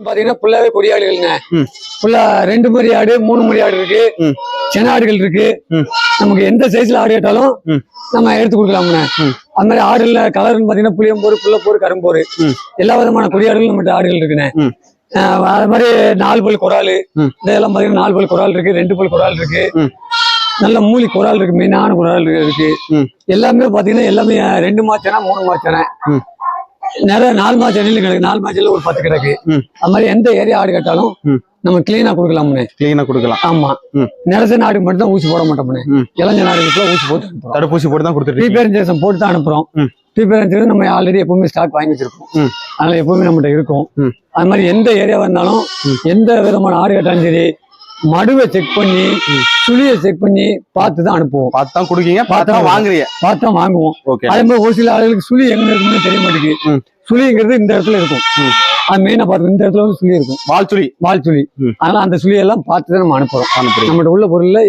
பாத்தீங்கன்னா ஃபுல்லாவே கொடியாடுகள்ங்க. ஃபுல்லா 2 மரி ஆடு 3 மரி ஆடு இருக்கு, சென ஆடுகள் இருக்கு. நமக்கு எந்த சைஸ்ல ஆடு கேட்டாலும் நம்ம எடுத்து கொடுக்கலாம்ண்ணே. அது மாதிரி ஆடுல கலர்னு பாத்தீங்கன்னா புளியம்போரு, புள்ளப்போரு, கரும்போரு எல்லா விதமான கொடியாடுகளும் நம்மகிட்ட ஆடுகள் இருக்குண்ணே. அது மாதிரி 4 பல் குறால், இதெல்லாம் பாத்தீங்கன்னா 4 பல் குறால் இருக்கு, 2 பல் குறால் இருக்கு, நல்ல மூலி குறால் இருக்கு, மெயினான குறால் இருக்கு. எல்லாமே பாத்தீங்கன்னா எல்லாமே 2 மாசம் 3 மாசம் நிறைய 4 மாசம் சென்னையில கிடக்கு, 4 மாசத்துல ஒரு 10 கிடக்கு. அது மாதிரி எந்த ஏரியா ஆடு கேட்டாலும் நம்ம கிளீனா கொடுக்கலாம்னு. கிளீனா கொடுக்கலாம். ஆமா, நிலச்ச நாடுக்கு மட்டும் தான் ஊசி போட மாட்டோம்னு. இளஞ்ச நாடுகளுக்கு ஊசி போட்டு தடுப்பூசி போட்டு தான் கொடுத்துட்டு ப்ரீபேரன்சேஷன் போட்டு தான் அனுப்புறோம். ப்ரீபேரன்சேஷன் நம்ம ஆல்ரெடி எப்பவுமே ஸ்டாக் வாங்கி வச்சிருக்கோம், அதனால எப்பவுமே நம்மகிட்ட இருக்கும். அது மாதிரி எந்த ஏரியா வந்தாலும் எந்த விதமான ஆடு கேட்டாலும் சரி, மடுவை செக் பண்ணி சுழியை செக் பண்ணி பார்த்து தான் அனுப்புவோம். பார்த்து தான் கொடுக்கீங்க, பார்த்து தான் வாங்குறீங்க, பார்த்து தான் வாங்குவோம். அதே மாதிரி ஒரு சில ஆளுகளுக்கு சுழி எங்க இருக்குன்னு தெரிய மாட்டேங்குது. சுழிங்கிறது இந்த இடத்துல இருக்கும், அது மெயினா பார்த்து இந்த இடத்துல வந்து சுழி இருக்கும், வால் சுழி. அதனால அந்த சுழியெல்லாம் பார்த்து தான் நம்ம அனுப்புறோம். நம்மகிட்ட உள்ள பொருள்ல